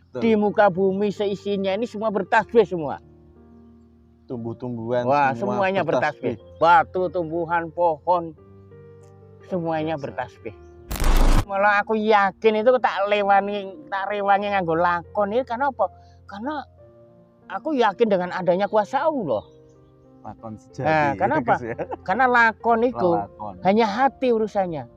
Di muka bumi seisinya ini semua bertasbih semua. Tumbuh-tumbuhan Wah, semuanya bertasbih. Batu, tumbuhan, pohon, semuanya bertasbih. Malah aku yakin itu tak rewangi nganggo lakon ini karena apa? Karena aku yakin dengan adanya kuasa Allah. Lakon sejati. Nah, kenapa? Ya. Karena lakon itu hanya hati urusannya.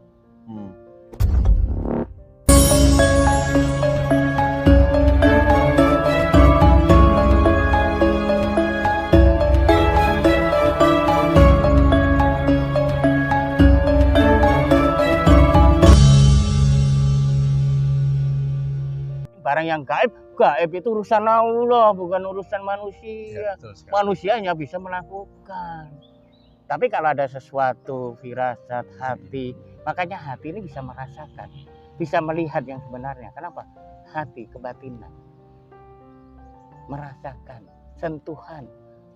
Barang yang gaib itu urusan Allah, bukan urusan manusia. Ya, manusia hanya bisa melakukan. Tapi kalau ada sesuatu, firasat, hati, makanya hati ini bisa merasakan, bisa melihat yang sebenarnya. Kenapa? Hati, kebatinan. Merasakan sentuhan,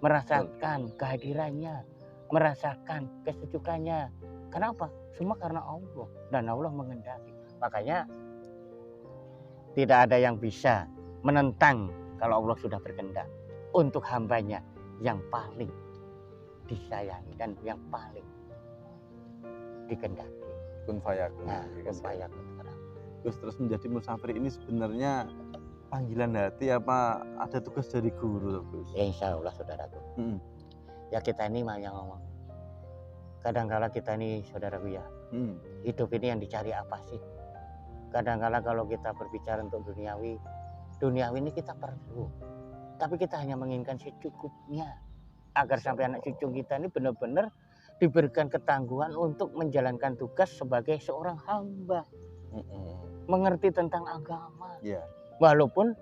merasakan kehadirannya, merasakan kesejukannya. Kenapa? Semua karena Allah dan Allah mengendaki. Makanya tidak ada yang bisa menentang kalau Allah sudah berkehendak untuk hambanya yang paling disayangi dan yang paling dikehendaki. Kun fayakun. Nah, kun fayakun. Terus menjadi musafir ini sebenarnya panggilan hati apa ada tugas dari guru, Gus? Ya, insya Allah saudaraku. Ya kita ini mah yang ngomong. Kadang-kala kita ini saudaraku ya, hidup ini yang dicari apa sih? Kadang-kala kalau kita berbicara untuk duniawi ini kita perlu. Tapi kita hanya menginginkan secukupnya. Agar sampai anak cucu kita ini benar-benar diberikan ketangguhan untuk menjalankan tugas sebagai seorang hamba. Mengerti tentang agama. Walaupun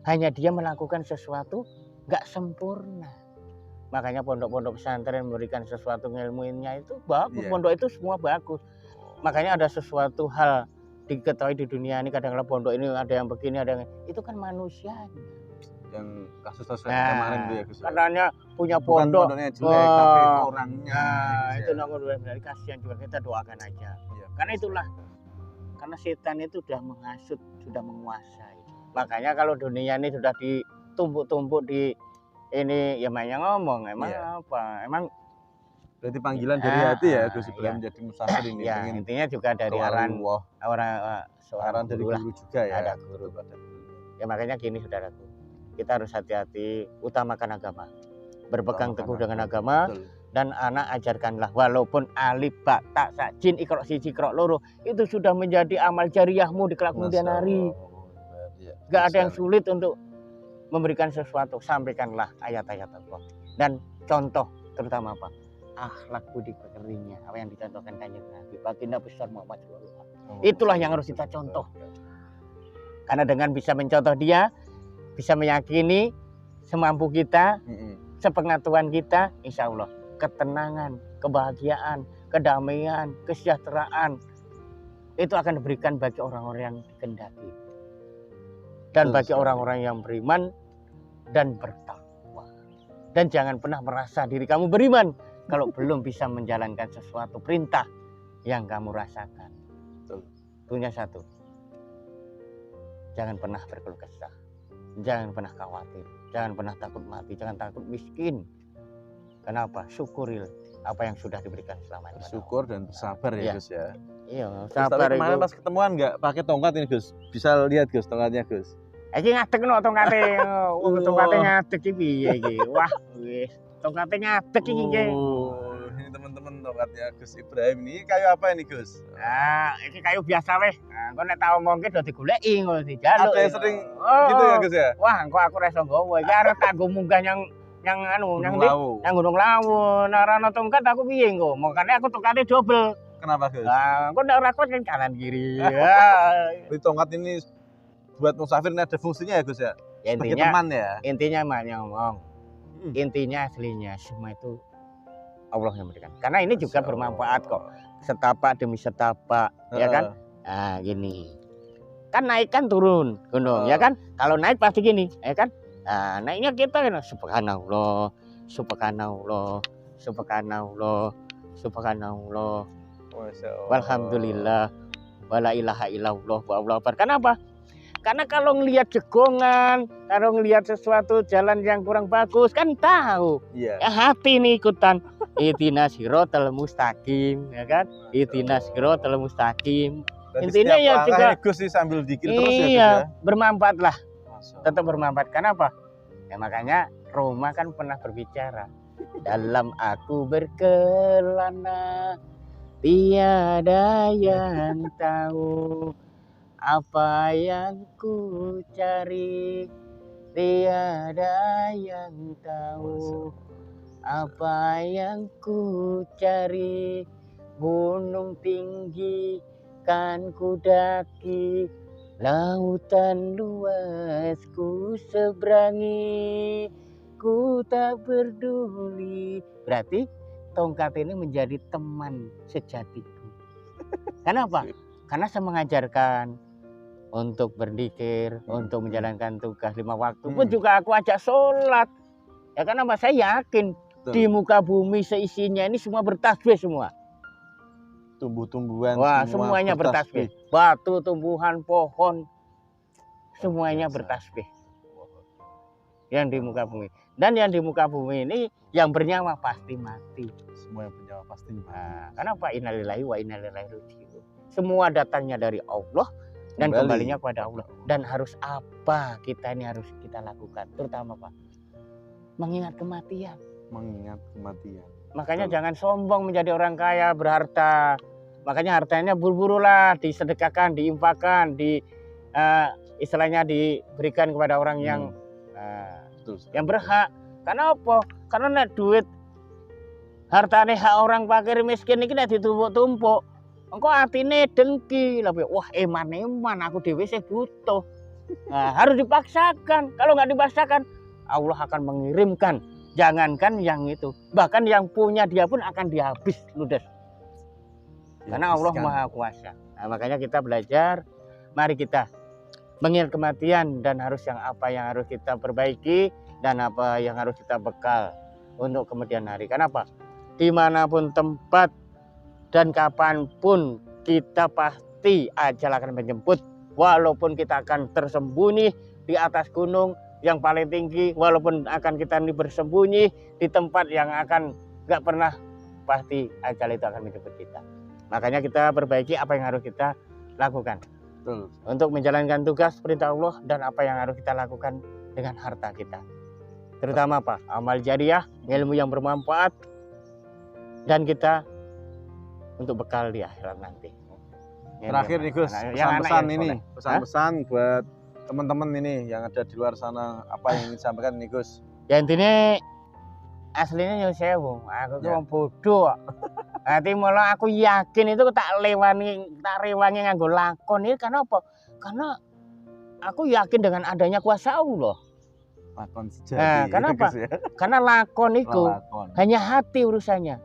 hanya dia melakukan sesuatu gak sempurna. Makanya pondok-pondok pesantren memberikan sesuatu ilmunya itu bagus. Pondok itu semua bagus. Makanya ada sesuatu hal diketahui di dunia ini kadang-kadang pondok ini ada yang begini, ada yang itu kan manusianya. Yang kasus-kasus kemarin itu ya Gus. Katanya punya pondok, pondoknya jelek tapi orangnya. Itu dari kasihan juga, kita doakan aja. Karena itulah, karena setan itu sudah menghasut, sudah menguasai. Makanya kalau dunia ini sudah ditumpuk-tumpuk di ini ya banyak ngomong, emang apa? Emang berarti panggilan dari hati ya Gus sebelum menjadi musafir ini. Ya, intinya juga dari arahan seorang dari guru juga ya. Ada guru. Ya makanya gini saudaraku, kita harus hati-hati, utamakan agama, berpegang teguh dengan agama. Dan anak ajarkanlah walaupun alif ba ta sa jin iqra siji iqra loro itu sudah menjadi amal jariyahmu di kelak kemudian hari. Gak ada yang sulit untuk memberikan sesuatu, sampaikanlah ayat-ayat Allah dan contoh terutama apa? Akhlak budi pekertinya, apa yang dicontohkan Kanjeng Nabi baginda besar Muhammad SAW. Itulah yang harus kita contoh. Karena dengan bisa mencontoh dia, bisa meyakini semampu kita, sepengetahuan kita, insya Allah ketenangan, kebahagiaan, kedamaian, kesejahteraan itu akan diberikan bagi orang-orang yang dikehendaki dan bagi orang-orang yang beriman dan bertakwa. Dan jangan pernah merasa diri kamu beriman kalau belum bisa menjalankan sesuatu perintah yang kamu rasakan. Punya satu, jangan pernah berkeluh kesah, jangan pernah khawatir, jangan pernah takut mati, jangan takut miskin. Kenapa? Syukuril apa yang sudah diberikan selama ini. Syukur dan bersabar ya Gus ya. Iya, sabar. Kemarin pas ketemuan nggak pakai tongkat ini Gus? Bisa lihat Gus tongkatnya Gus. Iki ngadeg no tongkate, tongkate ngadeg iki piye iki? Wah, wis. Tongkate ngadeg iki nggih. Ini teman-teman tongkatnya Gus Ibrahim ini kayu apa ini Gus? Nah, ini kayu biasa weh. Nah, engko nek tak omongke do digoleki ngono dijaluk. Ada yang sering gitu ya Gus ya? Wah, engko aku ra iso nggawa. Iki arep tak nggo munggah yang Gunung Lawu. Nek ora ana tongkat aku piye engko? Makane aku tongkate double. Kenapa Gus? Nah, engko nek ora kuat kan kanan kiri. Jadi tongkat ini buat musafir ini ada fungsinya ya Gus ya? Intinya teman ya. Intinya mah ngomong. Intinya aslinya semua itu Allah yang memberikan. Karena ini juga bermanfaat kok. Setapak demi setapak, ya kan? Nah, gini. Kan naik kan turun gunung, ya kan? Kalau naik pasti gini, ya kan? Nah, naiknya kita kan subhanallah, subhanallah, subhanallah, subhanallah. Walhamdulillah, wala ilaha illallah, wa Allahu akbar. Kenapa? Karena kalau ngelihat jegongan, kalau ngelihat sesuatu jalan yang kurang bagus kan tahu. Iya. Ya hati nih ikutan. Ihdinas siratal mustaqim, ya kan? Ihdinas siratal mustaqim. Berarti Intinya setiap ya langkah juga ini Gus sih sambil dikir terus ya Gus ya. iya, bermanfaat lah. Masya Allah. Tetap bermanfaat. Kenapa? Ya makanya Roma kan pernah berbicara. Dalam aku berkelana tiada yang tahu apa yang ku cari, tiada yang tahu apa yang ku cari. Gunung tinggi kan ku daki, lautan luas ku seberangi, ku tak peduli. Berarti tongkat ini menjadi teman sejatiku. Kenapa? Karena saya mengajarkan untuk berzikir, untuk menjalankan tugas 5 waktu pun juga aku ajak sholat. Ya kenapa? Saya yakin di muka bumi seisinya ini semua bertasbih semua. Tumbuh-tumbuhan Wah, semuanya bertasbih. Batu, tumbuhan, pohon, semuanya bertasbih. Yang di muka bumi. Dan yang di muka bumi ini yang bernyawa pasti mati. Semua yang bernyawa pasti mati. Nah, kenapa? Innalillahi wa inna ilaihi raji'un. Semua datangnya dari Allah dan kembalinya kepada Allah. Dan harus apa kita ini harus kita lakukan? Terutama Pak, mengingat kematian. Mengingat kematian. Makanya jangan sombong menjadi orang kaya berharta. Makanya hartanya buru-burulah disedekahkan, diinfakkan, istilahnya diberikan kepada orang yang yang berhak. Karena apa? Karena nek duit hartane hak orang fakir miskin iki nek ditumpuk-tumpuk, engko atine dengki. Lah wah eman aku dhewe sih butuh. Nah, harus dipaksakan. Kalau nggak dipaksakan, Allah akan mengirimkan. Jangankan yang itu, bahkan yang punya dia pun akan dihabis ludes. Karena Allah Maha Kuasa. Nah, makanya kita belajar, mari kita mengingat kematian dan harus apa yang harus kita perbaiki dan apa yang harus kita bekal untuk kemudian hari. Kenapa? Dimanapun tempat dan kapanpun kita pasti ajal akan menjemput. Walaupun kita akan tersembunyi di atas gunung yang paling tinggi, walaupun akan kita ini bersembunyi di tempat yang akan nggak pernah, pasti ajal itu akan menjemput kita. Makanya kita perbaiki apa yang harus kita lakukan. Betul. Untuk menjalankan tugas perintah Allah dan apa yang harus kita lakukan dengan harta kita. Terutama apa? Amal jariah, ilmu yang bermanfaat, dan kita untuk bekal di akhirat nanti. Terakhir nih Gus, pesan-pesan ini, pesan-pesan buat teman-teman ini yang ada di luar sana, apa yang ingin disampaikan nih Gus? Ya intinya aslinya nyuruh sewu, aku tuh wong bodoh. Nanti malah aku yakin itu tak rewangi nganggo lakon ini karena apa? Karena aku yakin dengan adanya kuasa Allah. Lakon sejati. Nah, kenapa? Ya? Karena lakon itu hanya hati urusannya.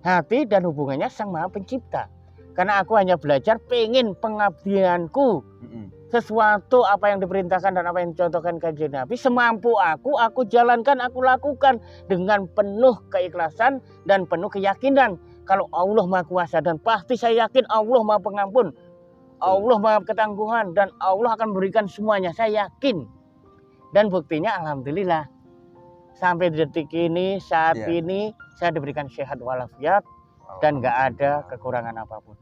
Hati dan hubungannya Sang Maha Pencipta. Karena aku hanya belajar pengen pengabdianku. Sesuatu apa yang diperintahkan dan apa yang dicontohkan Kanjeng Nabi semampu aku jalankan, aku lakukan dengan penuh keikhlasan dan penuh keyakinan kalau Allah Maha Kuasa, dan pasti saya yakin Allah Maha Pengampun, Allah Maha Ketangguhan, dan Allah akan memberikan semuanya, saya yakin. Dan buktinya alhamdulillah sampai detik ini, saat ini saya diberikan sehat walafiat dan nggak ada kekurangan apapun.